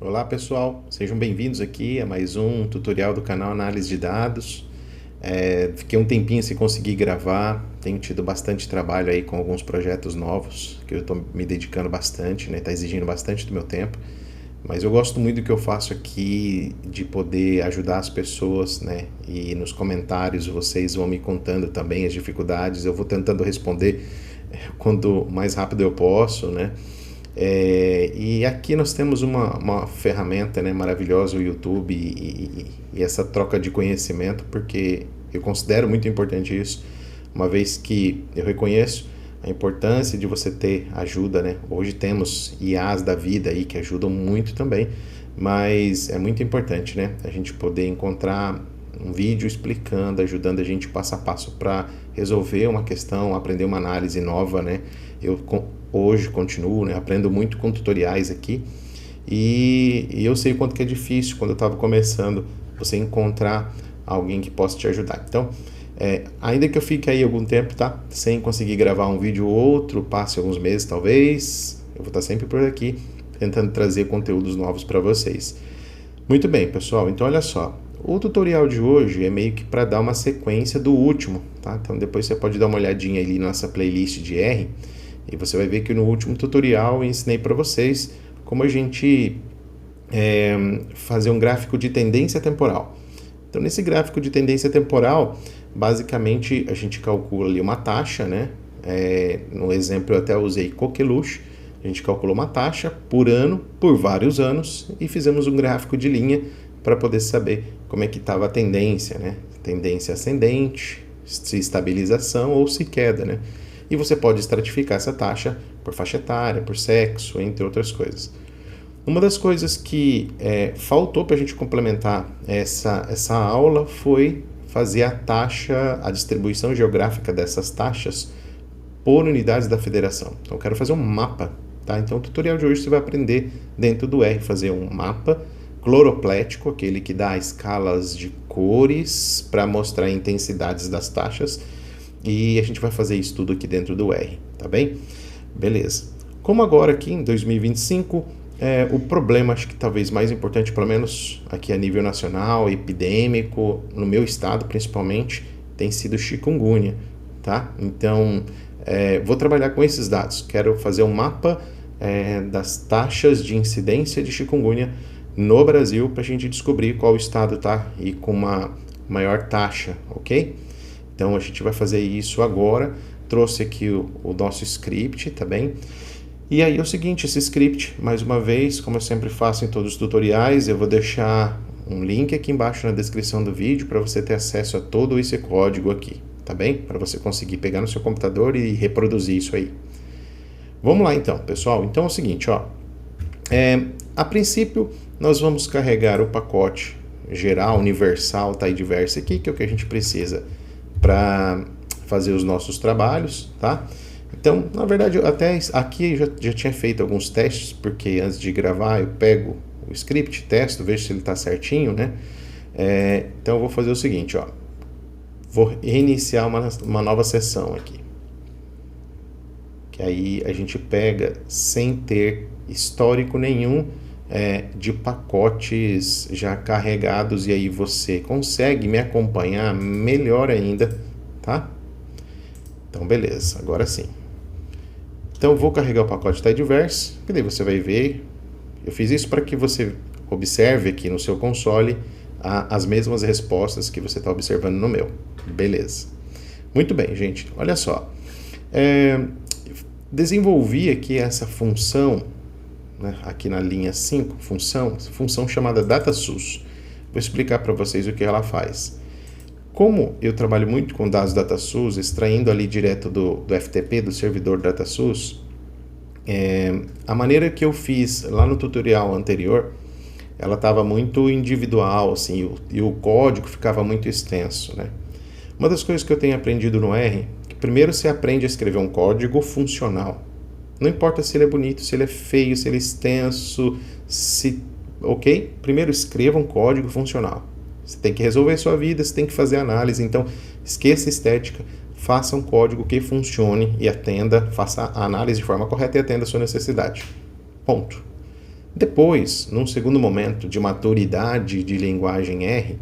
Olá pessoal, sejam bem-vindos aqui a mais um tutorial do canal Análise de Dados. Fiquei um tempinho sem conseguir gravar, tenho tido bastante trabalho aí com alguns projetos novos, que eu estou me dedicando bastante, né? Está exigindo bastante do meu tempo, mas eu gosto muito do que eu faço aqui, de poder ajudar as pessoas, né? E nos comentários vocês vão me contando também as dificuldades, eu vou tentando responder quando mais rápido eu posso, né? E aqui nós temos uma ferramenta, né, maravilhosa, o YouTube, e essa troca de conhecimento, porque eu considero muito importante isso, uma vez que eu reconheço a importância de você ter ajuda, né? Hoje temos IAs da vida aí que ajudam muito também, mas é muito importante, né, a gente poder encontrar um vídeo explicando, ajudando a gente passo a passo para resolver uma questão, aprender uma análise nova, né? Hoje continuo, né? Aprendo muito com tutoriais aqui e eu sei o quanto que é difícil quando eu estava começando você encontrar alguém que possa te ajudar. Então, ainda que eu fique aí algum tempo, tá? Sem conseguir gravar um vídeo ou outro, passe alguns meses talvez, eu vou estar sempre por aqui tentando trazer conteúdos novos para vocês. Muito bem, pessoal, então olha só. O tutorial de hoje é meio que para dar uma sequência do último, tá? Então depois você pode dar uma olhadinha ali na nossa playlist de R e você vai ver que no último tutorial eu ensinei para vocês como a gente fazer um gráfico de tendência temporal. Então nesse gráfico de tendência temporal, basicamente a gente calcula ali uma taxa, né? No exemplo eu até usei Coqueluche, a gente calculou uma taxa por ano, por vários anos e fizemos um gráfico de linha para poder saber como é que estava a tendência, né? Tendência ascendente, se estabilização ou se queda, né? E você pode estratificar essa taxa por faixa etária, por sexo, entre outras coisas. Uma das coisas que faltou para a gente complementar essa aula foi fazer a taxa, a distribuição geográfica dessas taxas por unidades da federação. Então eu quero fazer um mapa, tá? Então o tutorial de hoje você vai aprender dentro do R fazer um mapa cloroplético, aquele que dá escalas de cores para mostrar intensidades das taxas, e a gente vai fazer isso tudo aqui dentro do R, tá bem? Beleza. Como agora aqui em 2025, o problema, acho que talvez mais importante, pelo menos aqui a nível nacional, epidêmico, no meu estado principalmente, tem sido chikungunya, tá? Então, vou trabalhar com esses dados. Quero fazer um mapa das taxas de incidência de chikungunya no Brasil para a gente descobrir qual estado está e com uma maior taxa, ok? Então a gente vai fazer isso agora. Trouxe aqui o nosso script, tá bem? E aí é o seguinte, esse script, mais uma vez, como eu sempre faço em todos os tutoriais, eu vou deixar um link aqui embaixo na descrição do vídeo para você ter acesso a todo esse código aqui, tá bem? Para você conseguir pegar no seu computador e reproduzir isso aí. Vamos lá então, pessoal. Então é o seguinte, ó. A princípio, nós vamos carregar o pacote geral, universal, Tidyverse aqui, que é o que a gente precisa para fazer os nossos trabalhos, tá? Então, na verdade, até aqui eu já tinha feito alguns testes, porque antes de gravar eu pego o script, testo, vejo se ele está certinho, né? Então eu vou fazer o seguinte, ó. Vou reiniciar uma nova sessão aqui. Que aí a gente pega sem ter histórico nenhum de pacotes já carregados, e aí você consegue me acompanhar melhor ainda, tá? Então beleza, agora sim. Então vou carregar o pacote Tidyverse, que daí você vai ver. Eu fiz isso para que você observe aqui no seu console as mesmas respostas que você está observando no meu. Beleza. Muito bem, gente. Olha só. Desenvolvi aqui essa função, né, aqui na linha 5, função chamada DataSource. Vou explicar para vocês o que ela faz. Como eu trabalho muito com dados DataSource, extraindo ali direto do FTP, do servidor DataSource, a maneira que eu fiz lá no tutorial anterior, ela estava muito individual, assim, e o código ficava muito extenso, né? Uma das coisas que eu tenho aprendido no R, que primeiro você aprende a escrever um código funcional. Não importa se ele é bonito, se ele é feio, se ele é extenso, ok? Primeiro escreva um código funcional. Você tem que resolver a sua vida, você tem que fazer análise, então esqueça a estética, faça um código que funcione e atenda, faça a análise de forma correta e atenda a sua necessidade. Ponto. Depois, num segundo momento de maturidade de linguagem R,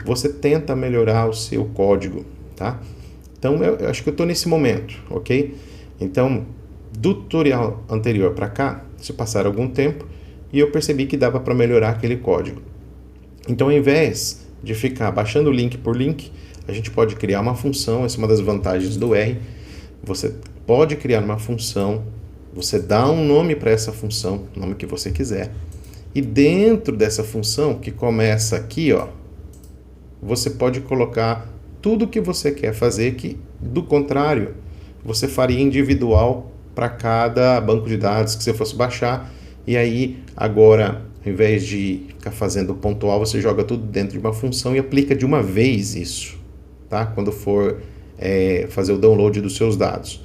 você tenta melhorar o seu código, tá? Então, eu acho que eu estou nesse momento, ok? Então, do tutorial anterior para cá, se passar algum tempo, e eu percebi que dava para melhorar aquele código. Então, ao invés de ficar baixando link por link, a gente pode criar uma função, essa é uma das vantagens do R. Você pode criar uma função, você dá um nome para essa função, o nome que você quiser, e dentro dessa função, que começa aqui, ó, você pode colocar tudo o que você quer fazer, que, do contrário, você faria individual para cada banco de dados que você fosse baixar, e aí, agora, ao invés de ficar fazendo pontual, você joga tudo dentro de uma função e aplica de uma vez isso, tá? Quando for fazer o download dos seus dados.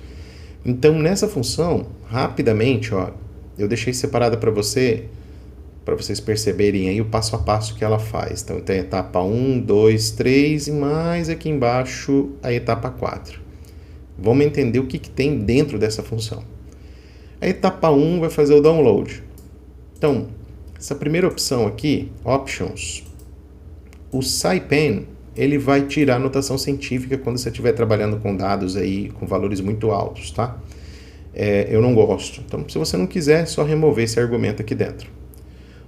Então, nessa função, rapidamente, ó, eu deixei separada para vocês perceberem aí o passo a passo que ela faz. Então, tem a etapa 1, 2, 3 e mais aqui embaixo a etapa 4. Vamos entender o que tem dentro dessa função. A etapa 1 vai fazer o download. Então, essa primeira opção aqui, Options, o SciPen, ele vai tirar a notação científica quando você estiver trabalhando com dados aí com valores muito altos, tá? Eu não gosto. Então, se você não quiser, é só remover esse argumento aqui dentro.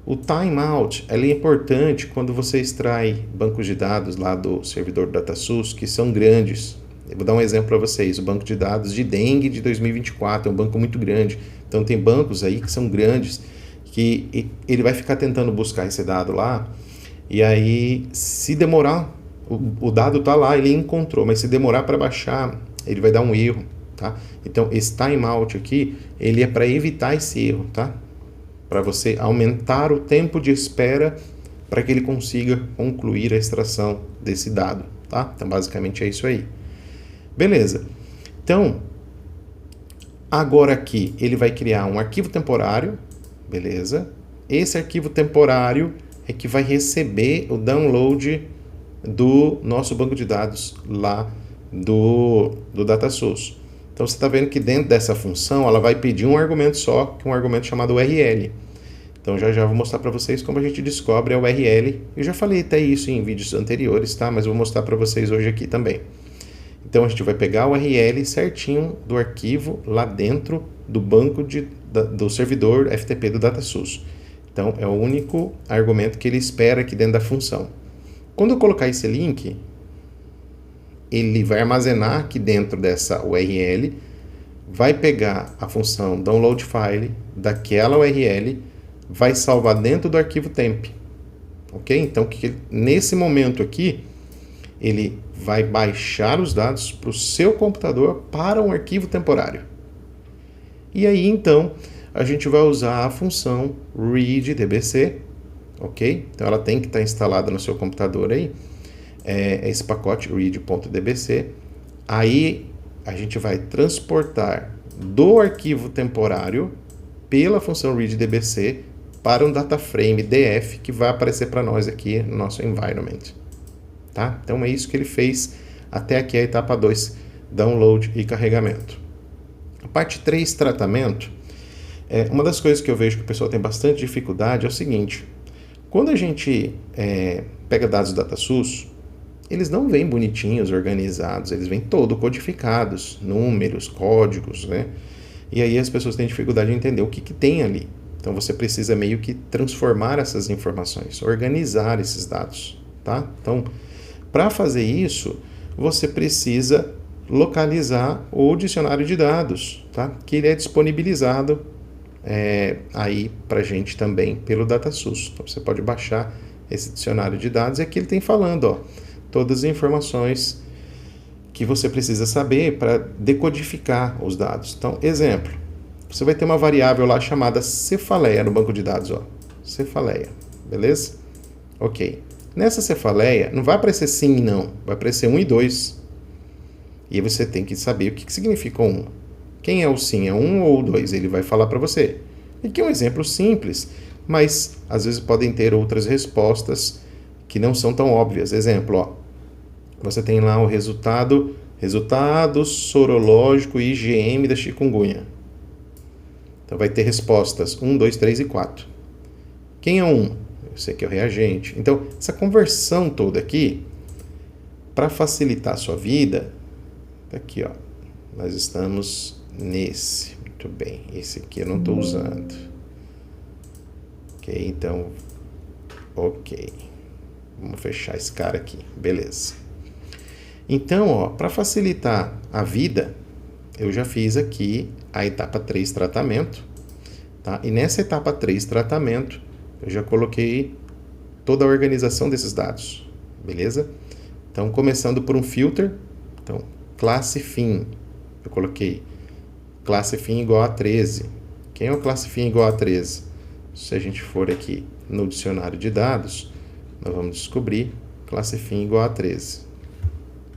O timeout, ele é importante quando você extrai bancos de dados lá do servidor do DataSource, que são grandes. Eu vou dar um exemplo para vocês. O banco de dados de dengue de 2024 é um banco muito grande. Então, tem bancos aí que são grandes, que ele vai ficar tentando buscar esse dado lá, e aí, se demorar, o dado está lá, ele encontrou, mas se demorar para baixar, ele vai dar um erro, tá? Então, esse timeout aqui, ele é para evitar esse erro, tá? Para você aumentar o tempo de espera para que ele consiga concluir a extração desse dado, tá? Então, basicamente é isso aí. Beleza. Então, agora aqui, ele vai criar um arquivo temporário, beleza? Esse arquivo temporário é que vai receber o download do nosso banco de dados lá do DataSource. Então, você está vendo que dentro dessa função, ela vai pedir um argumento só, que é um argumento chamado URL. Então, já vou mostrar para vocês como a gente descobre a URL. Eu já falei até isso em vídeos anteriores, tá? Mas vou mostrar para vocês hoje aqui também. Então, a gente vai pegar o URL certinho do arquivo lá dentro do banco do servidor FTP do DataSource. Então, é o único argumento que ele espera aqui dentro da função. Quando eu colocar esse link, ele vai armazenar aqui dentro dessa URL, vai pegar a função download file daquela URL, vai salvar dentro do arquivo temp. Ok? Então, nesse momento aqui, ele vai baixar os dados para o seu computador para um arquivo temporário. E aí, então, a gente vai usar a função readdbc, ok? Então, ela tem que estar instalada no seu computador aí, esse pacote read.dbc. Aí, a gente vai transportar do arquivo temporário pela função readdbc para um data frame df que vai aparecer para nós aqui no nosso environment. Tá? Então, é isso que ele fez até aqui a etapa 2, download e carregamento. A parte 3, tratamento, uma das coisas que eu vejo que o pessoal tem bastante dificuldade é o seguinte: quando a gente pega dados do DataSource, eles não vêm bonitinhos, organizados, eles vêm todo codificados, números, códigos, né? E aí as pessoas têm dificuldade de entender o que tem ali. Então você precisa meio que transformar essas informações, organizar esses dados, tá? Então, para fazer isso, você precisa localizar o dicionário de dados, tá? Que ele é disponibilizado aí para a gente também pelo DataSource. Então, você pode baixar esse dicionário de dados e aqui ele tem falando, ó, todas as informações que você precisa saber para decodificar os dados. Então, exemplo, você vai ter uma variável lá chamada cefaleia no banco de dados, ó, cefaleia, beleza? Ok. Nessa cefaleia, não vai aparecer sim e não, vai aparecer 1 e 2. E aí você tem que saber o que significa 1. Quem é o sim? É 1 ou 2? Ele vai falar para você. Aqui é um exemplo simples, mas às vezes podem ter outras respostas que não são tão óbvias. Exemplo, ó, você tem lá o resultado sorológico IgM da chikungunya. Então vai ter respostas 1, 2, 3 e 4. Quem é um? Esse aqui é o reagente. Então, essa conversão toda aqui, para facilitar a sua vida, tá aqui, ó. Nós estamos nesse. Muito bem. Esse aqui eu não estou usando. Ok, então... Ok. Vamos fechar esse cara aqui. Beleza. Então, ó, para facilitar a vida, eu já fiz aqui a etapa 3, tratamento. Tá? E nessa etapa 3, tratamento, eu já coloquei toda a organização desses dados. Beleza? Então, começando por um filter. Então, classe fim. Eu coloquei classe fim igual a 13. Quem é o classe fim igual a 13? Se a gente for aqui no dicionário de dados, nós vamos descobrir classe fim igual a 13.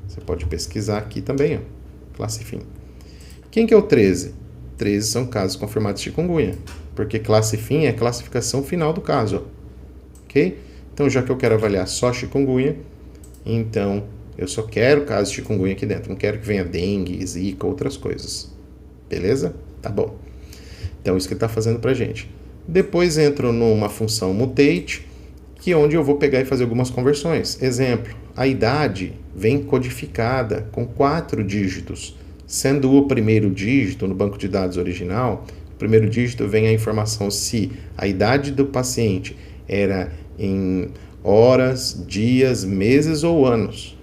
Você pode pesquisar aqui também, ó, classe fim. Quem que é o 13? 13 são casos confirmados de chikungunya, porque classe fim é a classificação final do caso, ó. Ok? Então, já que eu quero avaliar só chikungunya, então eu só quero casos de chikungunya aqui dentro, não quero que venha dengue, zika, outras coisas. Beleza? Tá bom. Então, isso que ele está fazendo pra gente. Depois entro numa função mutate, que é onde eu vou pegar e fazer algumas conversões. Exemplo, a idade vem codificada com 4 dígitos, sendo o primeiro dígito no banco de dados original, o primeiro dígito vem a informação se a idade do paciente era em horas, dias, meses ou anos.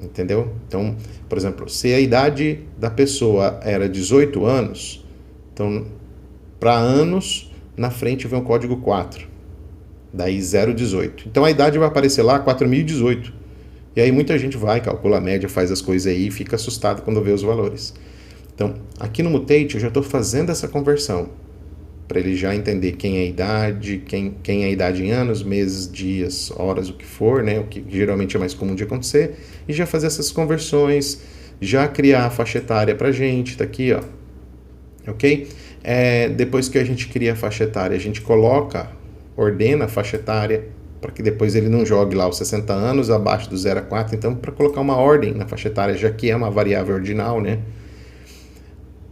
Entendeu? Então, por exemplo, se a idade da pessoa era 18 anos, então, para anos, na frente vem o código 4. Daí 018. Então, a idade vai aparecer lá 4018. E aí muita gente vai, calcula a média, faz as coisas aí e fica assustado quando vê os valores. Então, aqui no Mutate, eu já estou fazendo essa conversão. Para ele já entender quem é a idade, quem é a idade em anos, meses, dias, horas, o que for, né? O que geralmente é mais comum de acontecer. E já fazer essas conversões, já criar a faixa etária para a gente, tá aqui, ó. Ok? Depois que a gente cria a faixa etária, a gente ordena a faixa etária, para que depois ele não jogue lá os 60 anos abaixo do 0 a 4. Então, para colocar uma ordem na faixa etária, já que é uma variável ordinal, né?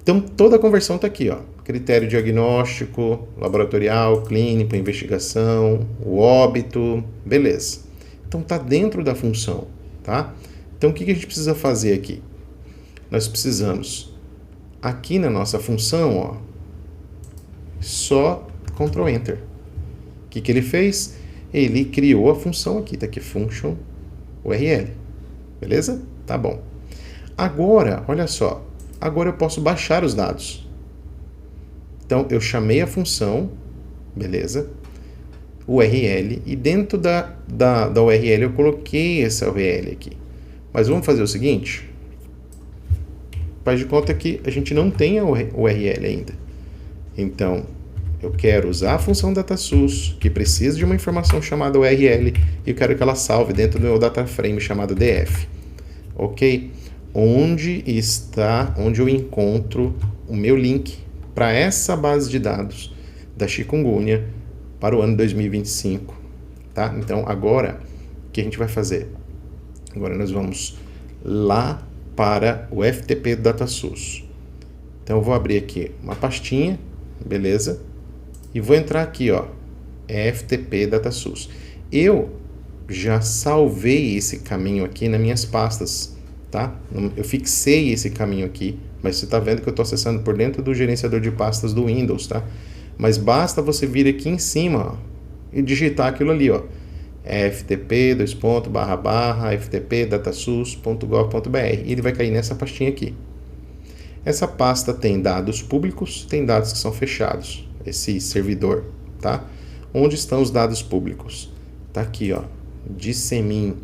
Então, toda a conversão está aqui, ó. Critério diagnóstico, laboratorial, clínico, investigação, o óbito, beleza. Então, está dentro da função, tá? Então, o que a gente precisa fazer aqui? Nós precisamos, aqui na nossa função, ó, só Ctrl Enter. O que ele fez? Ele criou a função aqui, tá aqui, function URL. Beleza? Tá bom. Agora, olha só. Agora eu posso baixar os dados. Então, eu chamei a função, beleza? URL, e dentro da URL eu coloquei essa URL aqui. Mas vamos fazer o seguinte. Faz de conta que a gente não tem a URL ainda. Então, eu quero usar a função DataSource, que precisa de uma informação chamada URL, e eu quero que ela salve dentro do meu dataframe chamado DF. Ok? Onde eu encontro o meu link para essa base de dados da chikungunya para o ano 2025. Tá? Então, agora, o que a gente vai fazer? Agora nós vamos lá para o FTP do DataSource. Então, eu vou abrir aqui uma pastinha, beleza? E vou entrar aqui, ó, FTP DataSource. Eu já salvei esse caminho aqui nas minhas pastas, tá? Eu fixei esse caminho aqui, mas você está vendo que eu estou acessando por dentro do gerenciador de pastas do Windows, tá? Mas basta você vir aqui em cima, ó, e digitar aquilo ali, ó, ftp://ftp://datasource.gov.br, e ele vai cair nessa pastinha aqui. Essa pasta tem dados públicos, tem dados que são fechados, esse servidor, tá? Onde estão os dados públicos? Tá aqui, ó, dissemin,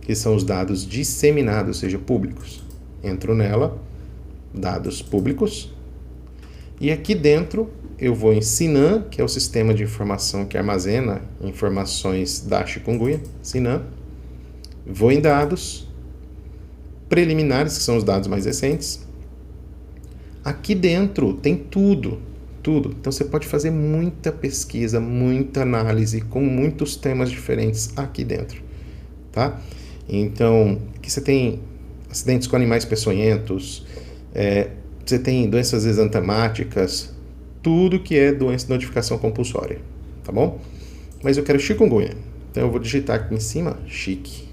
que são os dados disseminados, ou seja, públicos. Entro nela, dados públicos, e aqui dentro eu vou em Sinan, que é o sistema de informação que armazena informações da chikungunya, Sinan. Vou em dados preliminares, que são os dados mais recentes. Aqui dentro tem tudo. Então você pode fazer muita pesquisa, muita análise com muitos temas diferentes aqui dentro, tá? Então, aqui você tem acidentes com animais peçonhentos, você tem doenças exantemáticas, tudo que é doença de notificação compulsória, tá bom? Mas eu quero chikungunya. Então eu vou digitar aqui em cima, chique.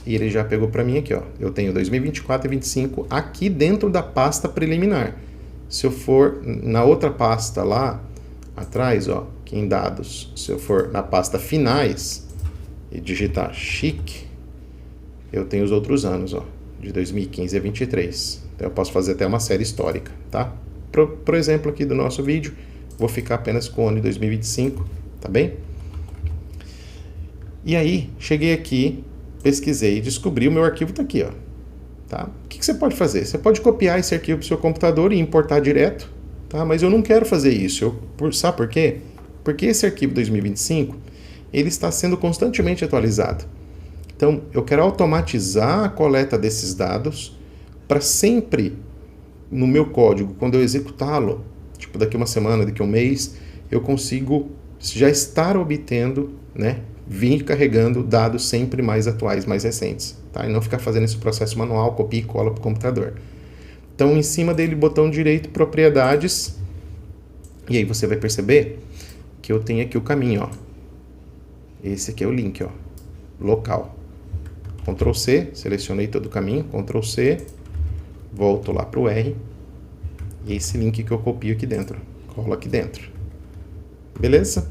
E ele já pegou para mim aqui, ó. Eu tenho 2024 e 2025 aqui dentro da pasta preliminar. Se eu for na outra pasta lá atrás, ó, aqui em dados, se eu for na pasta finais e digitar chique, eu tenho os outros anos, ó, de 2015 a 23. Então eu posso fazer até uma série histórica, tá? Por exemplo aqui do nosso vídeo, vou ficar apenas com o ano de 2025, tá bem? E aí, cheguei aqui, pesquisei e descobri, o meu arquivo tá aqui, ó. Tá? O que você pode fazer? Você pode copiar esse arquivo para o seu computador e importar direto, tá? Mas eu não quero fazer isso. Sabe por quê? Porque esse arquivo 2025, ele está sendo constantemente atualizado. Então, eu quero automatizar a coleta desses dados para sempre, no meu código, quando eu executá-lo, tipo daqui uma semana, daqui um mês, eu consigo já estar obtendo, né, vir carregando dados sempre mais atuais, mais recentes, tá? E não ficar fazendo esse processo manual, copia e cola para o computador. Então, em cima dele, botão direito, propriedades, e aí você vai perceber que eu tenho aqui o caminho, ó. Esse aqui é o link, ó, local. Ctrl C, selecionei todo o caminho, Ctrl C, volto lá para o R, e esse link que eu copio aqui dentro, colo aqui dentro. Beleza?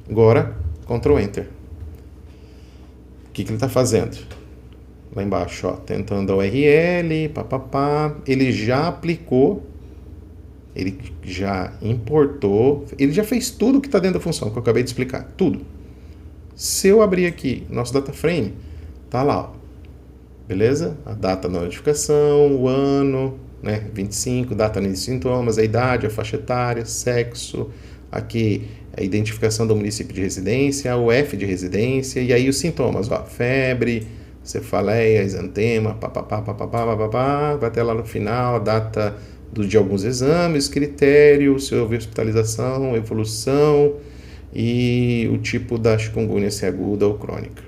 Agora, Ctrl Enter. O que ele está fazendo? Lá embaixo, ó, tentando a URL, papapá, ele já aplicou, ele já importou, ele já fez tudo que está dentro da função que eu acabei de explicar, tudo. Se eu abrir aqui nosso data frame, tá lá, ó, beleza? A data da notificação, o ano, né, 25, data de sintomas, a idade, a faixa etária, sexo, aqui a identificação do município de residência, o F de residência, e aí os sintomas, ó, febre, cefaleia, exantema, papapá, papapá, papapá, vai até lá no final a data de alguns exames, critério, se houve hospitalização, evolução e o tipo da chikungunya, se é aguda ou crônica.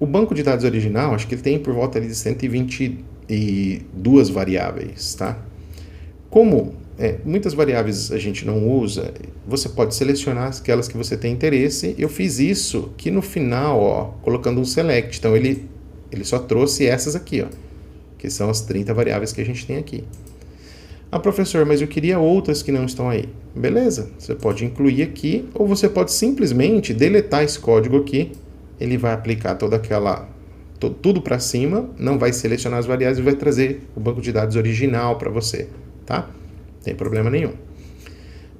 O banco de dados original, acho que ele tem por volta de 122 variáveis, tá? Como muitas variáveis a gente não usa, você pode selecionar aquelas que você tem interesse. Eu fiz isso aqui no final, ó, colocando um select. Então, ele só trouxe essas aqui, ó, que são as 30 variáveis que a gente tem aqui. Ah, professor, mas eu queria outras que não estão aí. Beleza, você pode incluir aqui, ou você pode simplesmente deletar esse código aqui. Ele vai aplicar toda aquela, tudo para cima, não vai selecionar as variáveis e vai trazer o banco de dados original para você, tá? Não tem problema nenhum.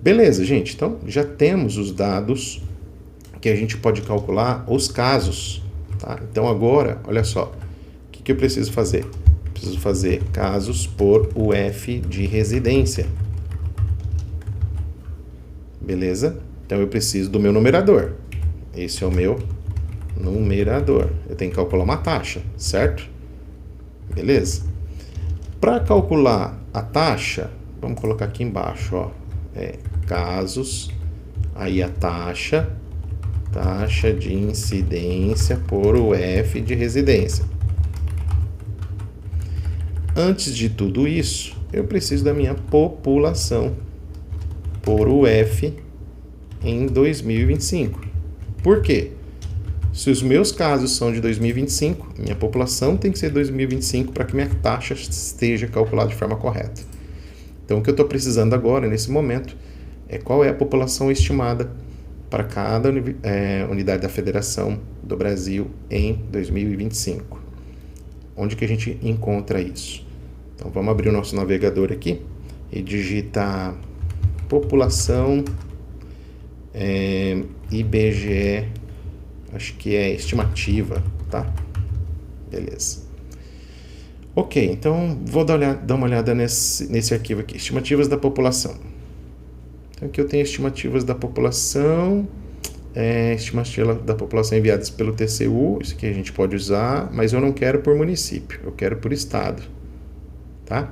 Beleza, gente. Então, já temos os dados que a gente pode calcular os casos, tá? Então, agora, olha só. O que eu preciso fazer? Preciso fazer casos por UF de residência. Beleza? Então, eu preciso do meu numerador. Esse é o meu numerador. Eu tenho que calcular uma taxa, certo? Beleza? Para calcular a taxa, vamos colocar aqui embaixo, ó, casos, aí a taxa de incidência por UF de residência. Antes de tudo isso, eu preciso da minha população por UF em 2025. Por quê? Se os meus casos são de 2025, minha população tem que ser 2025 para que minha taxa esteja calculada de forma correta. Então, o que eu estou precisando agora, nesse momento, é qual é a população estimada para cada unidade da Federação do Brasil em 2025. Onde que a gente encontra isso? Então, vamos abrir o nosso navegador aqui e digitar população IBGE, acho que é estimativa, tá? Beleza. Ok, então vou dar uma olhada nesse arquivo aqui, estimativas da população. Então aqui eu tenho estimativas da população, estimativa da população enviadas pelo TCU, isso aqui a gente pode usar, mas eu não quero por município, eu quero por estado, tá?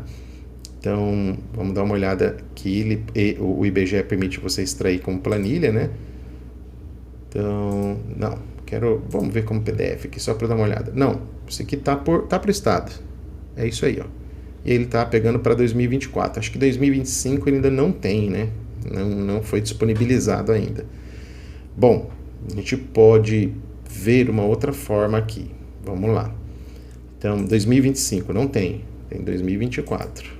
Então, vamos dar uma olhada aqui, o IBGE permite você extrair como planilha, né? Então, não, vamos ver como PDF aqui, só para dar uma olhada. Não, isso aqui tá para o estado. É isso aí, ó. E ele tá pegando para 2024. Acho que 2025 ele ainda não tem, né? Não foi disponibilizado ainda. Bom, a gente pode ver uma outra forma aqui. Vamos lá. Então, 2025 não tem. Tem 2024.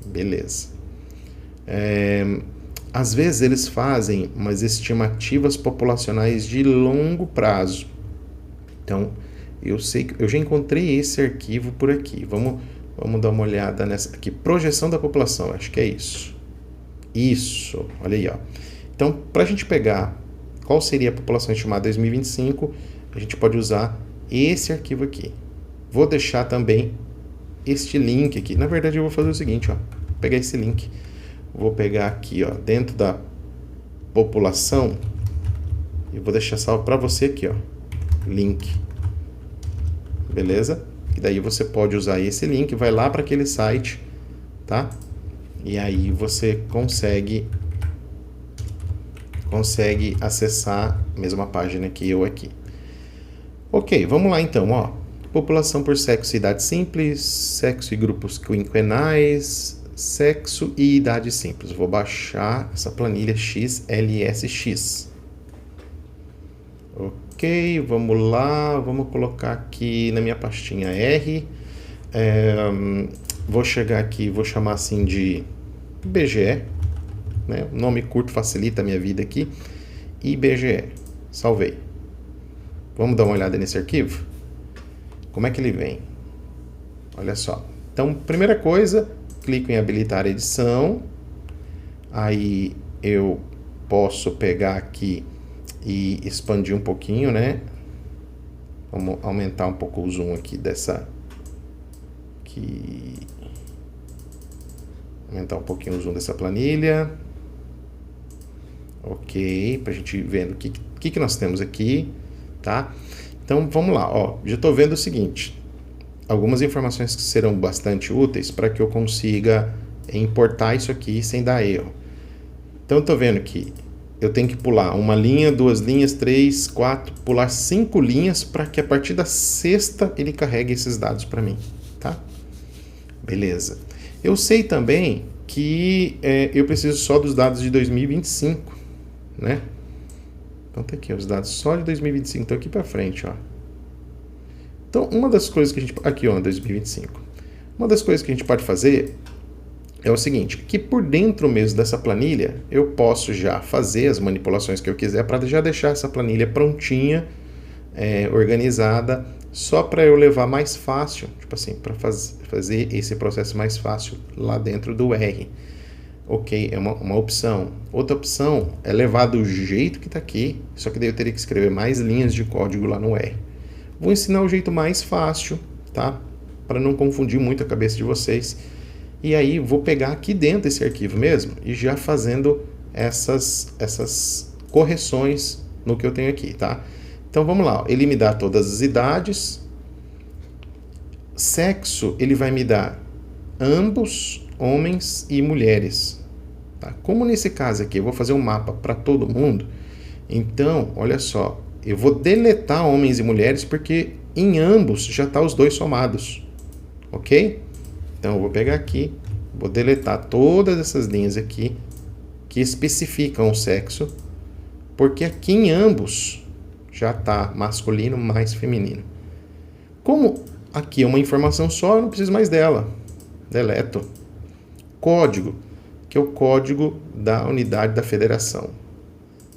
Beleza. Às vezes eles fazem umas estimativas populacionais de longo prazo. Então, eu sei que eu já encontrei esse arquivo por aqui. Vamos dar uma olhada nessa aqui. Projeção da população, acho que é isso. Isso, olha aí, ó. Então, para a gente pegar qual seria a população estimada 2025, a gente pode usar esse arquivo aqui. Vou deixar também este link aqui. Na verdade, eu vou fazer o seguinte, ó. Vou pegar esse link. Vou pegar aqui, ó, dentro da população e vou deixar salvo para você aqui, ó. Link. Beleza? E daí você pode usar esse link, vai lá para aquele site, tá? E aí você consegue acessar a mesma página que eu aqui. Ok, vamos lá então, ó. População por sexo e idade simples, sexo e grupos quinquenais, sexo e idade simples. Vou baixar essa planilha XLSX. Ok, vamos lá, vamos colocar aqui na minha pastinha R. Vou chegar aqui, vou chamar assim de IBGE, né? O nome curto facilita a minha vida aqui. IBGE, salvei. Vamos dar uma olhada nesse arquivo? Como é que ele vem? Olha só. Então, primeira coisa, clico em habilitar edição. Aí eu posso pegar aqui e expandir um pouquinho, né? Vamos aumentar um pouco o zoom aqui dessa... Aumentar um pouquinho o zoom dessa planilha. Ok, para a gente ver o que nós temos aqui, tá? Então, vamos lá, ó. Já estou vendo o seguinte. Algumas informações que serão bastante úteis para que eu consiga importar isso aqui sem dar erro. Então, eu estou vendo que eu tenho que pular uma linha, 2 linhas, 3, 4, pular 5 linhas para que a partir da sexta ele carregue esses dados para mim, tá? Beleza. Eu sei também que eu preciso só dos dados de 2025, né? Então tá aqui, os dados só de 2025, então aqui para frente, ó. Então, uma das coisas que a gente... Aqui, ó, 2025. Uma das coisas que a gente pode fazer é o seguinte, que por dentro mesmo dessa planilha, eu posso já fazer as manipulações que eu quiser para já deixar essa planilha prontinha, organizada, só para eu levar mais fácil, tipo assim, para fazer esse processo mais fácil lá dentro do R. Ok, é uma opção. Outra opção é levar do jeito que está aqui, só que daí eu teria que escrever mais linhas de código lá no R. Vou ensinar o jeito mais fácil, tá? Para não confundir muito a cabeça de vocês. E aí vou pegar aqui dentro desse arquivo mesmo e já fazendo essas correções no que eu tenho aqui, tá? Então vamos lá, ele me dá todas as idades. Sexo, ele vai me dar ambos, homens e mulheres. Tá? Como nesse caso aqui eu vou fazer um mapa para todo mundo, então, olha só, eu vou deletar homens e mulheres porque em ambos já está os dois somados, ok? Então, eu vou pegar aqui, vou deletar todas essas linhas aqui que especificam o sexo, porque aqui em ambos já está masculino mais feminino. Como aqui é uma informação só, eu não preciso mais dela. Deleto. Código, que é o código da unidade da federação.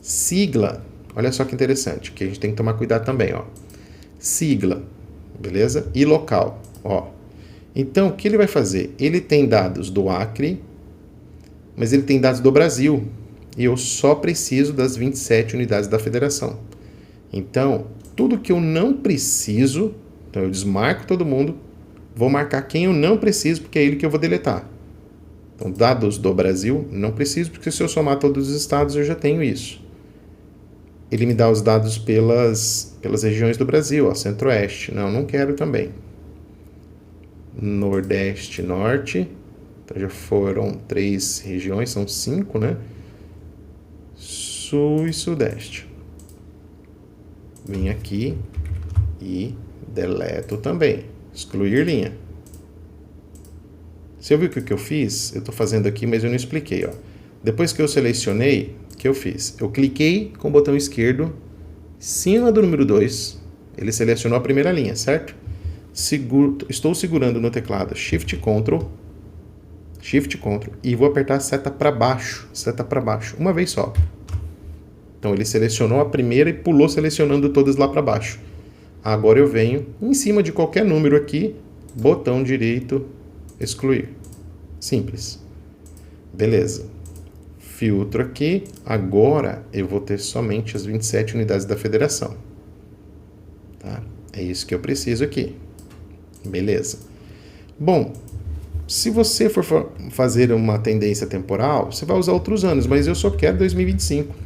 Sigla, olha só que interessante, que a gente tem que tomar cuidado também, ó. Sigla, beleza? E local, ó. Então, o que ele vai fazer? Ele tem dados do Acre, mas ele tem dados do Brasil. E eu só preciso das 27 unidades da federação. Então, tudo que eu não preciso, então eu desmarco todo mundo, vou marcar quem eu não preciso, porque é ele que eu vou deletar. Então, dados do Brasil, não preciso, porque se eu somar todos os estados, eu já tenho isso. Ele me dá os dados pelas regiões do Brasil, ó, Centro-Oeste. Não quero também. Nordeste, Norte. Então, já foram 3 regiões, são 5, né? Sul e Sudeste. Vim aqui e deleto também. Excluir linha. Você viu o que eu fiz? Eu estou fazendo aqui, mas eu não expliquei, ó. Depois que eu selecionei, o que eu fiz? Eu cliquei com o botão esquerdo, em cima do número 2, ele selecionou a primeira linha, certo? Estou segurando no teclado Shift Ctrl, e vou apertar a seta para baixo, uma vez só. Então ele selecionou a primeira e pulou selecionando todas lá para baixo. Agora eu venho em cima de qualquer número aqui, botão direito, excluir. Simples. Beleza. Filtro aqui. Agora eu vou ter somente as 27 unidades da federação. Tá? É isso que eu preciso aqui. Beleza. Bom, se você for fazer uma tendência temporal, você vai usar outros anos, mas eu só quero 2025.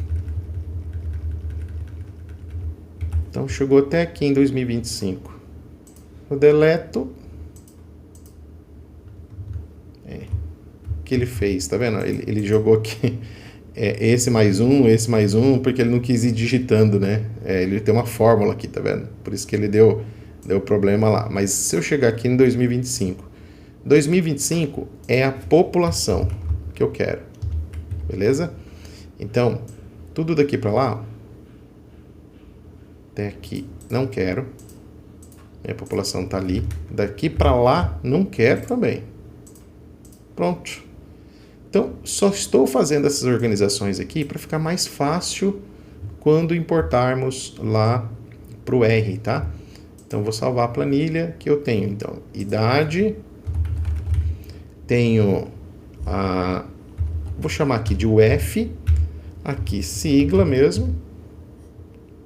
Então, chegou até aqui em 2025. Eu deleto. O que ele fez, tá vendo? Ele jogou aqui esse mais um, porque ele não quis ir digitando, né? Ele tem uma fórmula aqui, tá vendo? Por isso que ele deu problema lá. Mas se eu chegar aqui em 2025, 2025 é a população que eu quero. Beleza? Então, tudo daqui para lá, até aqui não quero. Minha população está ali. Daqui para lá não quero também. Pronto. Então, só estou fazendo essas organizações aqui para ficar mais fácil quando importarmos lá para o R, tá? Então, vou salvar a planilha que eu tenho. Então, idade. Tenho vou chamar aqui de UF. Aqui, sigla mesmo.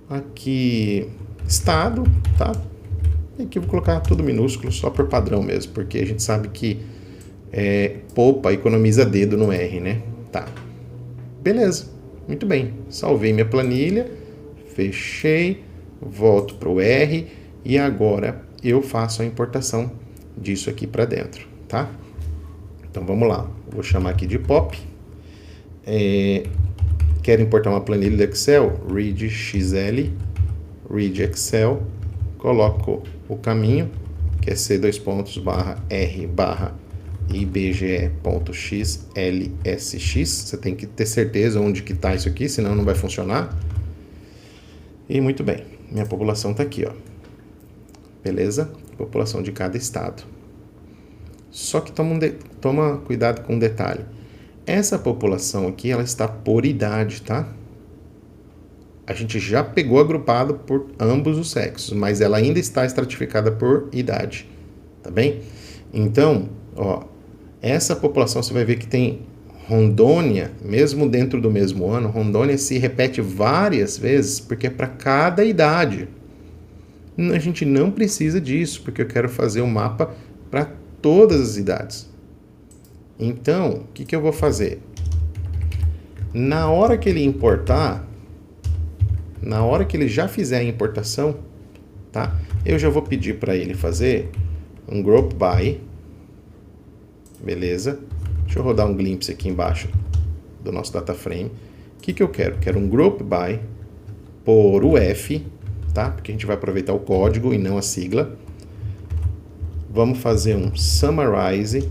Aqui, estado, tá? E aqui eu vou colocar tudo minúsculo, só por padrão mesmo, porque a gente sabe que poupa, economiza dedo no R, né? Tá. Beleza, muito bem. Salvei minha planilha, fechei, volto para o R e agora eu faço a importação disso aqui para dentro, tá? Então vamos lá, vou chamar aqui de pop. Quero importar uma planilha do Excel, read XL, read Excel, coloco o caminho, que é c:/r/ibge.xlsx. Você tem que ter certeza onde que está isso aqui, senão não vai funcionar. E muito bem, minha população está aqui, ó. Beleza? População de cada estado. Só que toma cuidado com um detalhe. Essa população aqui, ela está por idade, tá? A gente já pegou agrupado por ambos os sexos, mas ela ainda está estratificada por idade, tá bem? Então, ó, essa população você vai ver que tem Rondônia, mesmo dentro do mesmo ano, Rondônia se repete várias vezes, porque é para cada idade. A gente não precisa disso, porque eu quero fazer um mapa para todas as idades. Então, o que eu vou fazer? Na hora que ele importar, na hora que ele já fizer a importação, tá? Eu já vou pedir para ele fazer um group by. Beleza? Deixa eu rodar um glimpse aqui embaixo do nosso data frame. O que eu quero? Quero um group by por UF, tá? Porque a gente vai aproveitar o código e não a sigla. Vamos fazer um summarize.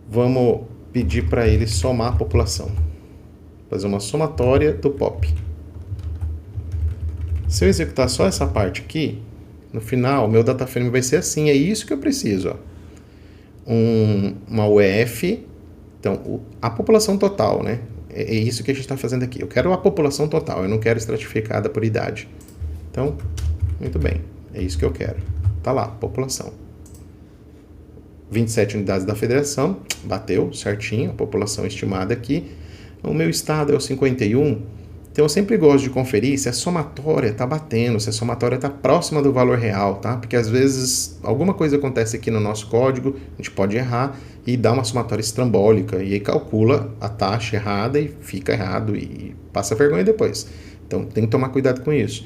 Vamos pedir para ele somar a população. Fazer uma somatória do pop. Se eu executar só essa parte aqui, no final, o meu data frame vai ser assim. É isso que eu preciso, ó. Uma UF. Então, a população total, né? É isso que a gente está fazendo aqui. Eu quero a população total, eu não quero estratificada por idade. Então, muito bem. É isso que eu quero. Tá lá, população. 27 unidades da federação, bateu certinho, a população estimada aqui. O meu estado é o 51, então eu sempre gosto de conferir se a somatória está batendo, se a somatória está próxima do valor real, tá? Porque às vezes alguma coisa acontece aqui no nosso código, a gente pode errar e dá uma somatória estrambólica, e aí calcula a taxa errada e fica errado e passa vergonha depois. Então tem que tomar cuidado com isso.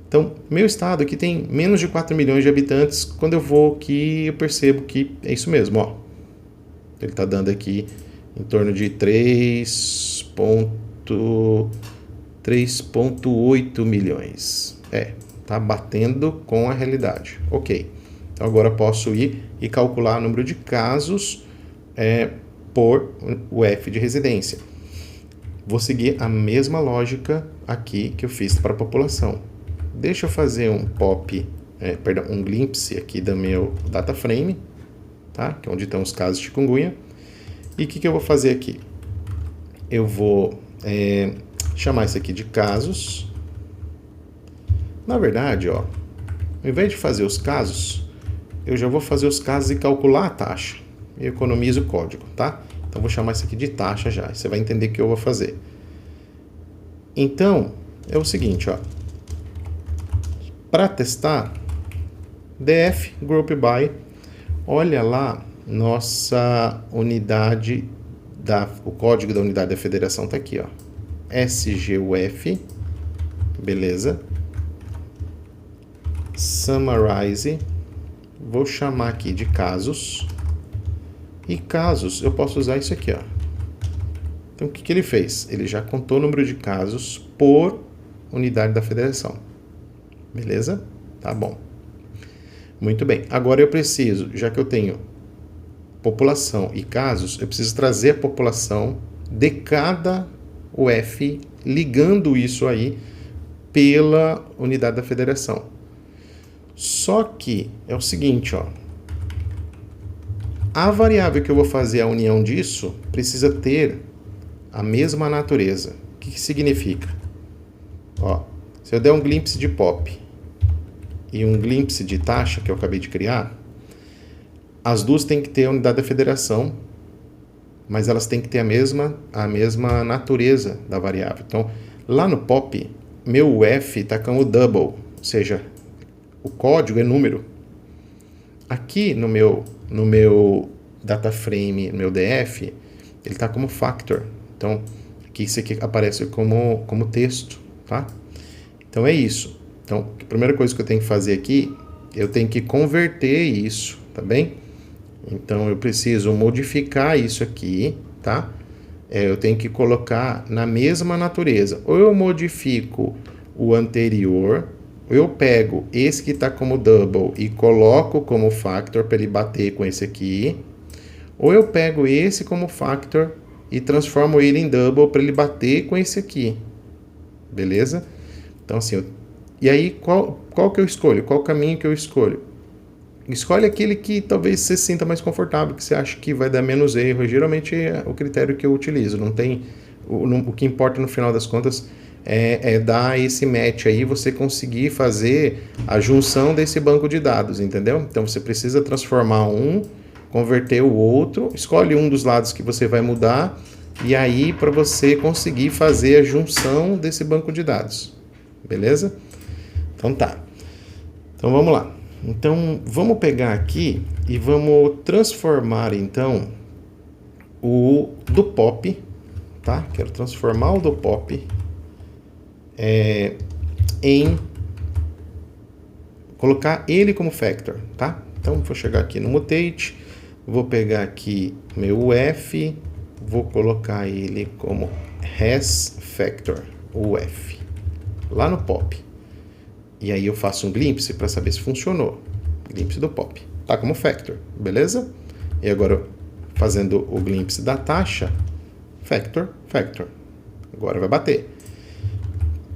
Então, meu estado aqui tem menos de 4 milhões de habitantes. Quando eu vou aqui, eu percebo que é isso mesmo, ó. Ele está dando aqui em torno de 3,8 milhões. Tá batendo com a realidade. Ok. Então, agora posso ir e calcular o número de casos por o F de residência. Vou seguir a mesma lógica aqui que eu fiz para a população. Deixa eu fazer um um glimpse aqui do meu data frame, tá? Que é onde estão os casos de chikungunya. E o que eu vou fazer aqui? Eu vou chamar isso aqui de casos. Na verdade, ó, ao invés de fazer os casos, eu já vou fazer os casos e calcular a taxa. Eu economizo o código, tá? Então, vou chamar isso aqui de taxa já. Você vai entender o que eu vou fazer. Então, é o seguinte, ó. Para testar, df group by, olha lá, nossa unidade, o código da unidade da federação está aqui, ó. SGUF, beleza. Summarize, vou chamar aqui de casos. E casos, eu posso usar isso aqui, ó. Então, o que ele fez? Ele já contou o número de casos por unidade da federação. Beleza? Tá bom. Muito bem. Agora eu preciso, já que eu tenho população e casos, eu preciso trazer a população de cada UF, ligando isso aí pela unidade da federação. Só que é o seguinte, ó. A variável que eu vou fazer a união disso precisa ter a mesma natureza. O que significa? Ó, se eu der um glimpse de pop e um glimpse de taxa que eu acabei de criar, as duas têm que ter a unidade da federação, mas elas têm que ter a mesma natureza da variável. Então, lá no pop, meu UF está como double, ou seja, o código é número. Aqui no meu data frame, no meu DF, ele está como factor. Então, aqui isso aqui aparece como texto, tá? Então, é isso. Então, a primeira coisa que eu tenho que fazer aqui, eu tenho que converter isso, tá bem? Então, eu preciso modificar isso aqui, tá? Eu tenho que colocar na mesma natureza. Ou eu modifico o anterior, ou eu pego esse que está como double e coloco como factor para ele bater com esse aqui, ou eu pego esse como factor e transformo ele em double para ele bater com esse aqui. Beleza? Então, assim, e aí, qual que eu escolho? Qual caminho que eu escolho? Escolhe aquele que talvez você se sinta mais confortável, que você acha que vai dar menos erro. Geralmente é o critério que eu utilizo. Não tem, o que importa no final das contas é dar esse match aí, você conseguir fazer a junção desse banco de dados, entendeu? Então, você precisa transformar converter o outro, escolhe um dos lados que você vai mudar, e aí para você conseguir fazer a junção desse banco de dados. Beleza? Então tá. Então vamos lá. Então vamos pegar aqui e vamos transformar então o do pop, tá? Quero transformar o do pop em colocar ele como factor, tá? Então vou chegar aqui no mutate, vou pegar aqui meu UF, vou colocar ele como has factor, UF, lá no pop. E aí eu faço um glimpse para saber se funcionou. Glimpse do pop. Tá como factor, beleza? E agora, fazendo o glimpse da taxa, factor, factor. Agora vai bater.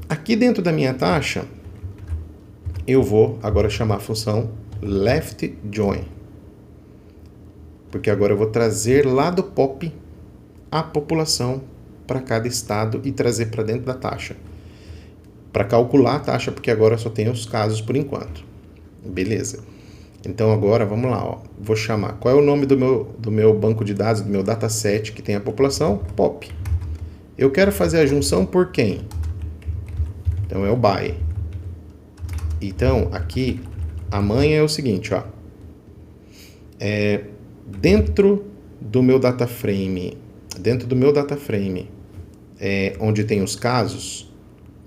Aqui dentro da minha taxa, eu vou agora chamar a função left join. Porque agora eu vou trazer lá do pop a população para cada estado e trazer para dentro da taxa. Para calcular a taxa, porque agora eu só tenho os casos por enquanto. Beleza. Então agora, vamos lá, ó. Vou chamar, qual é o nome do meu banco de dados, do meu dataset que tem a população? Pop. Eu quero fazer a junção por quem? Então é o by. Então, aqui, a mãe é o seguinte, ó. Dentro do meu data frame, onde tem os casos,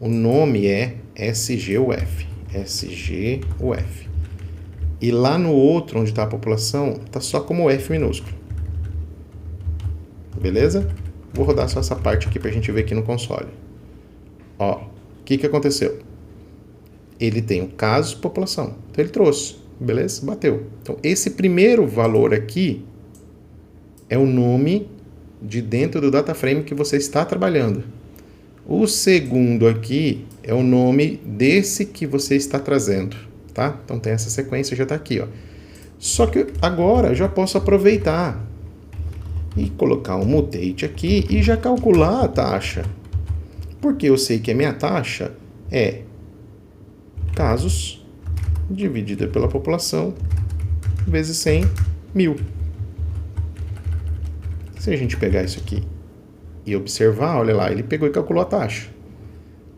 o nome é SGUF. SGUF. E lá no outro, onde está a população, está só como F minúsculo. Beleza? Vou rodar só essa parte aqui para a gente ver aqui no console. Ó, o que aconteceu? Ele tem o caso, população. Então ele trouxe. Beleza? Bateu. Então esse primeiro valor aqui é o nome de dentro do data frame que você está trabalhando. O segundo aqui é o nome desse que você está trazendo, tá? Então tem essa sequência, já está aqui, ó. Só que agora eu já posso aproveitar e colocar um mutate aqui e já calcular a taxa. Porque eu sei que a minha taxa é casos dividida pela população vezes 100 mil. Se a gente pegar isso aqui e observar, olha lá, ele pegou e calculou a taxa.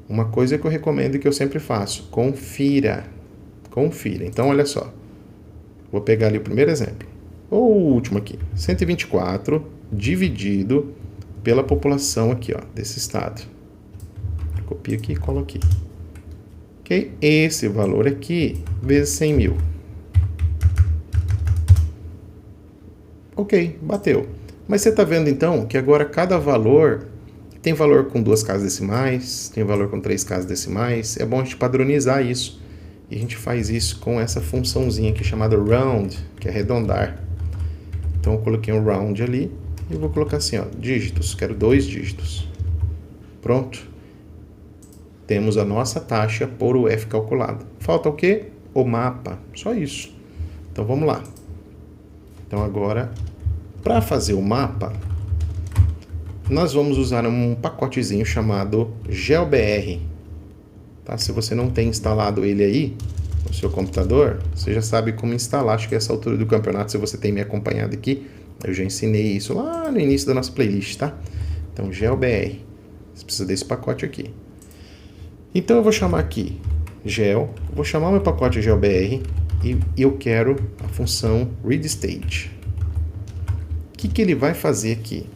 Uma coisa que eu recomendo e que eu sempre faço, confira. Confira. Então, olha só. Vou pegar ali o primeiro exemplo. Ou o último aqui. 124 dividido pela população aqui, ó, desse estado. Copia aqui e cola aqui. Ok? Esse valor aqui vezes 100 mil. Ok, bateu. Mas você está vendo então que agora cada valor tem valor com 2 casas decimais, tem valor com 3 casas decimais. É bom a gente padronizar isso. E a gente faz isso com essa funçãozinha aqui chamada round, que é arredondar. Então eu coloquei um round ali e vou colocar assim, ó, dígitos, quero 2 dígitos. Pronto. Temos a nossa taxa por o F calculado. Falta o quê? O mapa. Só isso. Então vamos lá. Então agora, para fazer o mapa, nós vamos usar um pacotezinho chamado GeoBR. Tá? Se você não tem instalado ele aí no seu computador, você já sabe como instalar. Acho que essa altura do campeonato, se você tem me acompanhado aqui, eu já ensinei isso lá no início da nossa playlist, tá? Então, GeoBR. Você precisa desse pacote aqui. Então, eu vou chamar aqui Geo, vou chamar meu pacote GeoBR e eu quero a função readState. O que ele vai fazer aqui?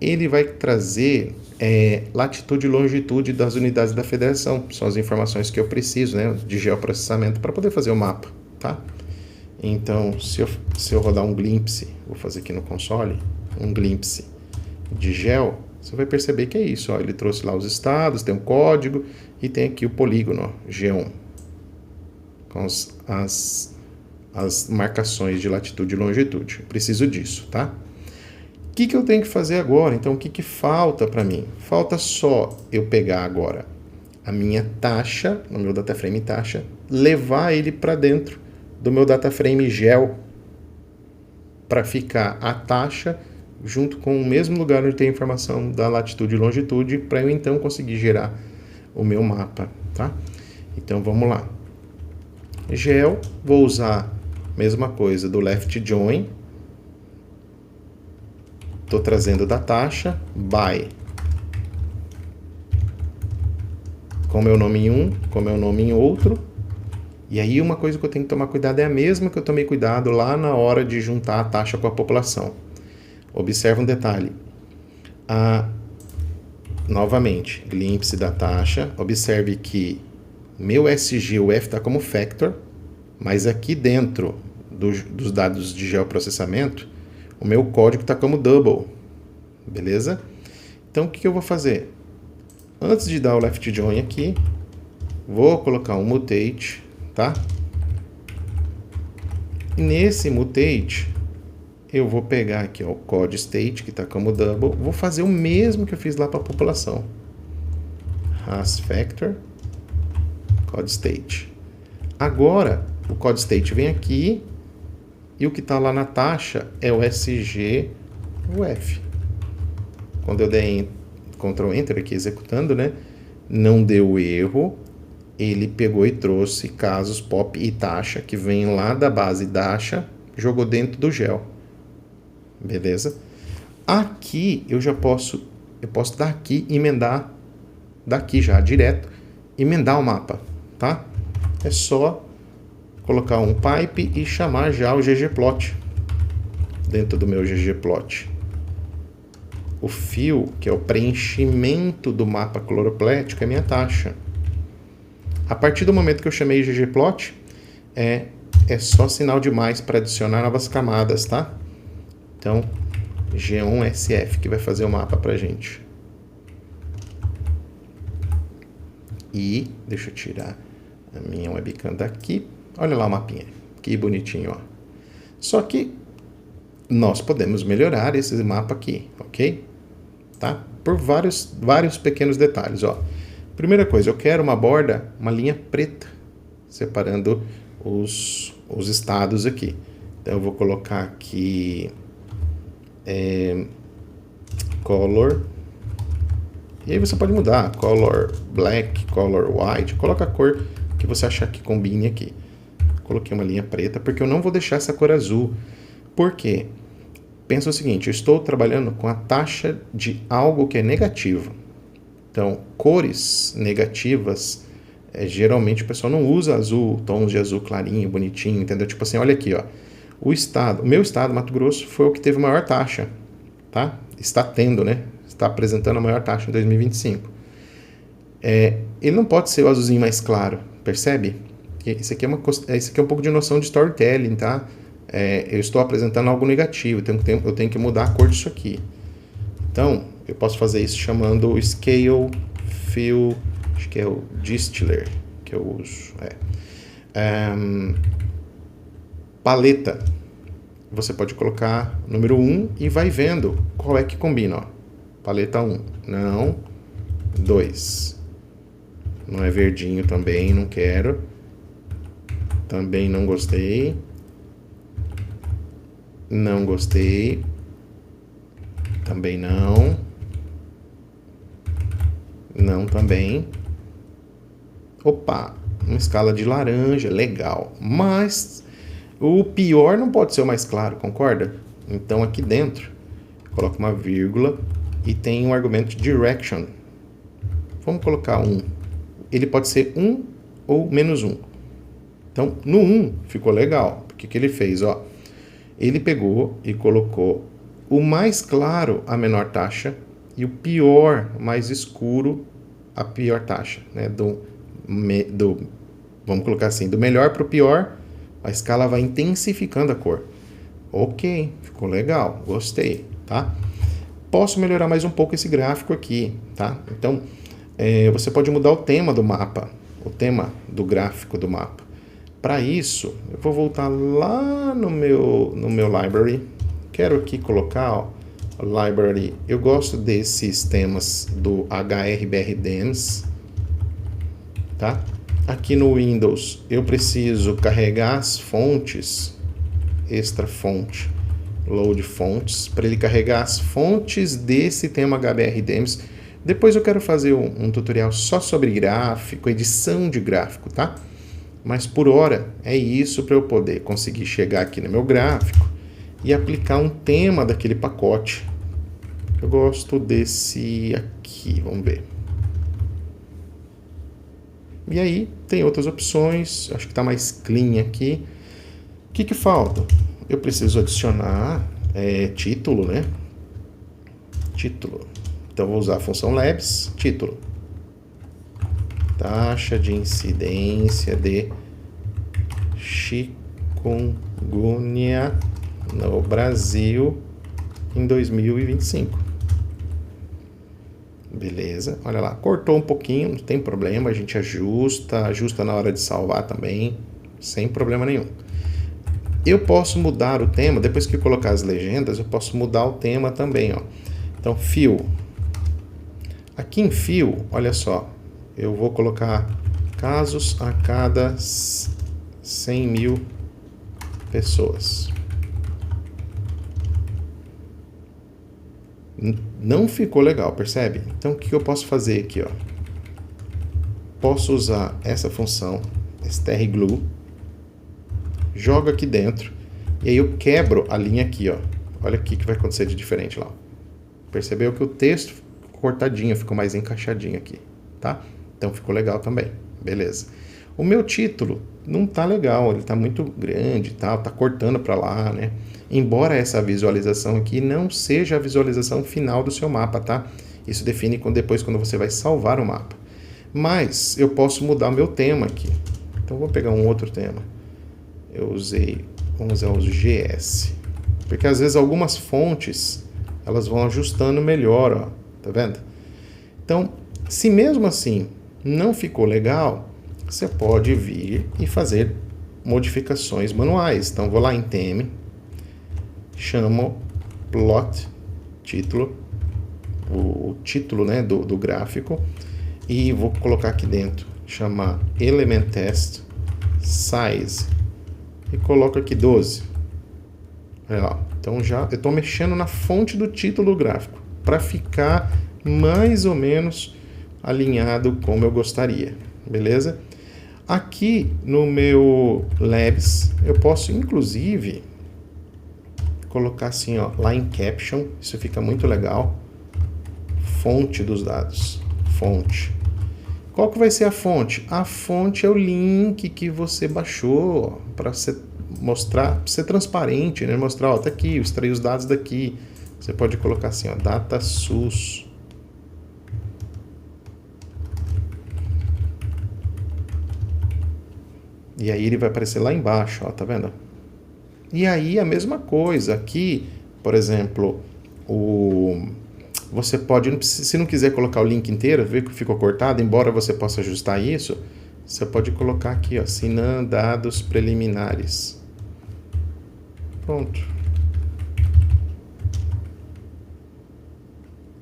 Ele vai trazer latitude e longitude das unidades da federação. São as informações que eu preciso, né, de geoprocessamento para poder fazer o mapa, tá? Então, se eu rodar um glimpse, vou fazer aqui no console, um glimpse de geo, você vai perceber que é isso, ó, ele trouxe lá os estados, tem um código e tem aqui o polígono, ó, G1, com as marcações de latitude e longitude. Eu preciso disso, tá? O que eu tenho que fazer agora? Então, o que falta para mim? Falta só eu pegar agora a minha taxa, no meu data frame taxa, levar ele para dentro do meu data frame gel, para ficar a taxa junto com o mesmo lugar onde tem a informação da latitude e longitude, para eu então conseguir gerar o meu mapa, tá? Então, vamos lá. Gel, vou usar a mesma coisa do left join. Estou trazendo da taxa, by, com meu nome em um, com meu nome em outro. E aí uma coisa que eu tenho que tomar cuidado é a mesma que eu tomei cuidado lá na hora de juntar a taxa com a população. Observa um detalhe. Novamente, glimpse da taxa. Observe que meu SGUF está como factor, mas aqui dentro dos dados de geoprocessamento, o meu código está como double, beleza? Então, o que eu vou fazer? Antes de dar o left join aqui, vou colocar um mutate, tá? E nesse mutate, eu vou pegar aqui ó, o code state, que está como double, vou fazer o mesmo que eu fiz lá para a população. Has factor, code state. Agora, o code state vem aqui, e o que está lá na taxa é o SGUF. Quando eu der Ctrl Enter aqui executando, né? Não deu erro. Ele pegou e trouxe casos pop e taxa, que vem lá da base taxa, jogou dentro do gel. Beleza? Aqui eu posso daqui emendar, daqui já direto, emendar o mapa, tá? É só colocar um pipe e chamar já o ggplot dentro do meu ggplot. O fio, que é o preenchimento do mapa cloroplético, é minha taxa. A partir do momento que eu chamei ggplot, é só sinal de mais para adicionar novas camadas, tá? Então, G1SF, que vai fazer o mapa pra gente. E, deixa eu tirar a minha webcam daqui. Olha lá o mapinha, que bonitinho, ó. Só que nós podemos melhorar esse mapa aqui, ok? Tá? Por vários pequenos detalhes, ó. Primeira coisa, eu quero uma borda, uma linha preta, separando os estados aqui. Então eu vou colocar aqui color, e aí você pode mudar, color black, color white, coloca a cor que você achar que combine aqui. Coloquei uma linha preta, porque eu não vou deixar essa cor azul. Por quê? Pensa o seguinte, eu estou trabalhando com a taxa de algo que é negativo. Então, cores negativas, geralmente o pessoal não usa azul, tons de azul clarinho, bonitinho, entendeu? Tipo assim, olha aqui, ó. O meu estado, Mato Grosso, foi o que teve maior taxa, tá? Está tendo, né? Está apresentando a maior taxa em 2025. Ele não pode ser o azulzinho mais claro, percebe? Isso aqui é um pouco de noção de storytelling, tá? Eu estou apresentando algo negativo, eu tenho que mudar a cor disso aqui. Então, eu posso fazer isso chamando o Scale Fill, acho que é o Distiller que eu uso. Paleta. Você pode colocar número 1 e vai vendo qual é que combina. Ó. Paleta 1. Não. 2. Não é verdinho também, não quero. Também não gostei. Não gostei. Também não. Não também. Opa, uma escala de laranja, legal. Mas o pior não pode ser o mais claro, concorda? Então aqui dentro, coloca uma vírgula e tem um argumento direction. Vamos colocar 1. Ele pode ser 1 ou menos 1. Então, no 1 ficou legal. O que ele fez? Ó, ele pegou e colocou o mais claro a menor taxa e o pior, mais escuro, a pior taxa. Né? Vamos colocar assim, do melhor para o pior, a escala vai intensificando a cor. Ok, ficou legal, gostei, tá? Posso melhorar mais um pouco esse gráfico aqui, tá? Então, você pode mudar o tema do mapa, o tema do gráfico do mapa. Para isso, eu vou voltar lá no meu library. Quero aqui colocar, ó, library. Eu gosto desses temas do HRBRDEMS, tá? Aqui no Windows, eu preciso carregar as fontes, extra fonte, load fontes, para ele carregar as fontes desse tema HBRDEMS. Depois eu quero fazer um tutorial só sobre gráfico, edição de gráfico, tá? Mas por hora é isso para eu poder conseguir chegar aqui no meu gráfico e aplicar um tema daquele pacote. Eu gosto desse aqui, vamos ver. E aí tem outras opções, acho que está mais clean aqui. O que falta? Eu preciso adicionar título, né? Título. Então vou usar a função labs, título. Taxa de incidência de chikungunya no Brasil em 2025. Beleza, olha lá, cortou um pouquinho, não tem problema, a gente ajusta na hora de salvar também, sem problema nenhum. Eu posso mudar o tema, depois que eu colocar as legendas, eu posso mudar o tema também, ó. Então, fill. Aqui em fill, olha só, eu vou colocar casos a cada 100 mil pessoas. Não ficou legal, percebe? Então, o que eu posso fazer aqui, ó? Posso usar essa função, strglue, jogo aqui dentro, e aí eu quebro a linha aqui, ó. Olha aqui que vai acontecer de diferente lá. Percebeu que o texto ficou cortadinho, ficou mais encaixadinho aqui, tá? Então, ficou legal também, beleza. O meu título não tá legal, ele tá muito grande e tal, tá cortando para lá, né? Embora essa visualização aqui não seja a visualização final do seu mapa, tá? Isso define depois quando você vai salvar o mapa. Mas eu posso mudar o meu tema aqui. Então vou pegar um outro tema. Vamos usar o GS. Porque às vezes algumas fontes, elas vão ajustando melhor, ó. Tá vendo? Então, se mesmo assim não ficou legal, você pode vir e fazer modificações manuais. Então, vou lá em theme, chamo plot, título, o título, né, do gráfico, e vou colocar aqui dentro, chamar element test size, e coloco aqui 12. Olha lá, então já eu estou mexendo na fonte do título do gráfico, para ficar mais ou menos alinhado como eu gostaria, beleza? Aqui no meu Labs, eu posso inclusive colocar assim, ó, lá em Caption, isso fica muito legal. Fonte dos dados, fonte. Qual que vai ser a fonte? A fonte é o link que você baixou para você mostrar, pra ser transparente, né? Mostrar, ó, tá aqui, eu extraí os dados daqui. Você pode colocar assim, ó, DataSource. E aí ele vai aparecer lá embaixo, ó, tá vendo? E aí a mesma coisa, aqui, por exemplo, você pode, se não quiser colocar o link inteiro, ver que ficou cortado, embora você possa ajustar isso, você pode colocar aqui, ó, assinando dados preliminares. Pronto.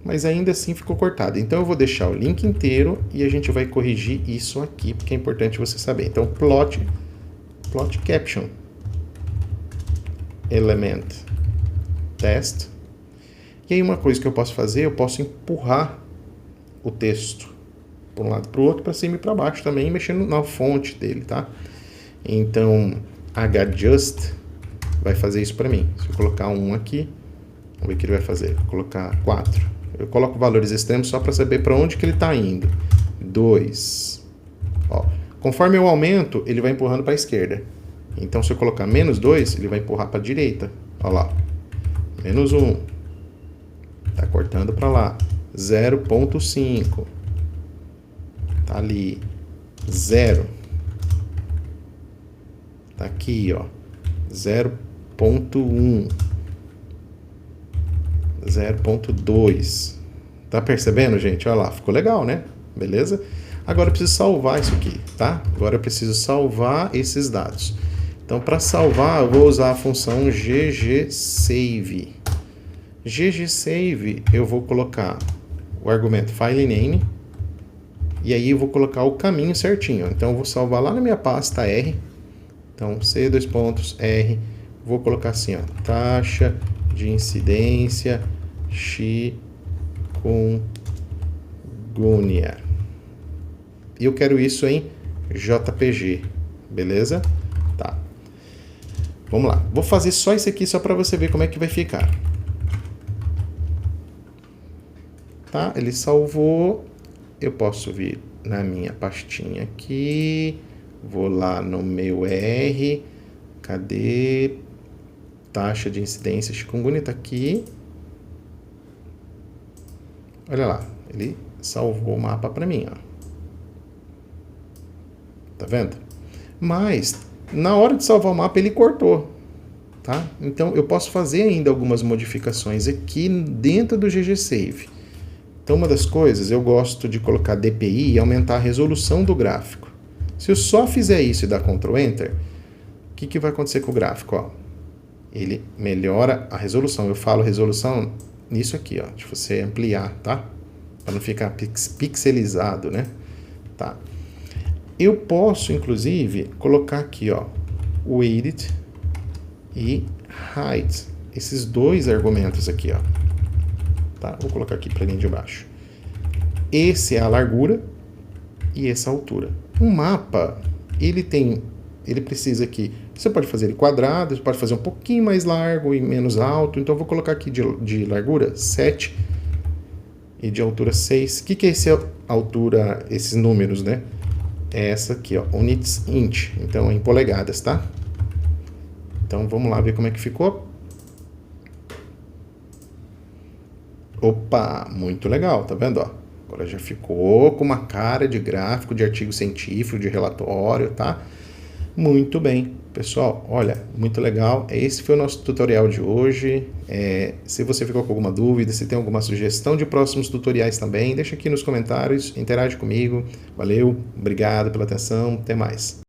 Mas ainda assim ficou cortado. Então eu vou deixar o link inteiro e a gente vai corrigir isso aqui, porque é importante você saber. Então plot caption, element test. E aí uma coisa que eu posso fazer, eu posso empurrar o texto para um lado para o outro, para cima e para baixo também, mexendo na fonte dele, tá? Então adjust vai fazer isso para mim. Se eu colocar 1 aqui, vamos ver o que ele vai fazer. Vou colocar 4. Eu coloco valores extremos só para saber para onde que ele está indo. 2. Ó, conforme eu aumento, ele vai empurrando para a esquerda. Então, se eu colocar menos 2, ele vai empurrar para a direita. Olha lá. Menos 1. Está cortando para lá. 0.5. Tá ali. 0. Tá aqui, ó. 0.1. 0.2. Tá percebendo, gente? Olha lá, ficou legal, né? Beleza? Agora eu preciso salvar isso aqui, tá? Agora eu preciso salvar esses dados. Então, para salvar, eu vou usar a função ggsave. ggsave, eu vou colocar o argumento filename e aí eu vou colocar o caminho certinho. Então, eu vou salvar lá na minha pasta R. Então, C:\R. Vou colocar assim, ó, taxa de incidência chikungunya. E eu quero isso em JPG, beleza? Tá. Vamos lá. Vou fazer só isso aqui só para você ver como é que vai ficar. Tá? Ele salvou. Eu posso vir na minha pastinha aqui. Vou lá no meu R. Cadê? Taxa de incidência chikungunya está aqui. Olha lá, ele salvou o mapa para mim, ó. Tá vendo? Mas na hora de salvar o mapa ele cortou, tá? Então eu posso fazer ainda algumas modificações aqui dentro do ggsave. Então uma das coisas, eu gosto de colocar DPI e aumentar a resolução do gráfico. Se eu só fizer isso e dar Ctrl Enter, o que vai acontecer com o gráfico, ó? Ele melhora a resolução. Eu falo resolução nisso aqui, ó, de você ampliar, tá? Para não ficar pixelizado, né? Tá. Eu posso, inclusive, colocar aqui, ó, width e height. Esses dois argumentos aqui, ó. Tá? Vou colocar aqui para a linha de baixo. Esse é a largura e essa a altura. Um mapa, ele precisa aqui, você pode fazer ele quadrado, você pode fazer um pouquinho mais largo e menos alto, então eu vou colocar aqui de largura 7 e de altura 6. O que é esse altura, esses números, né? É essa aqui, ó, units inch, então é em polegadas, tá? Então vamos lá ver como é que ficou. Opa, muito legal, tá vendo, ó? Agora já ficou com uma cara de gráfico, de artigo científico, de relatório, tá? Muito bem, pessoal, olha, muito legal. Esse foi o nosso tutorial de hoje. Se você ficou com alguma dúvida, se tem alguma sugestão de próximos tutoriais também, deixa aqui nos comentários, interage comigo. Valeu, obrigado pela atenção, até mais.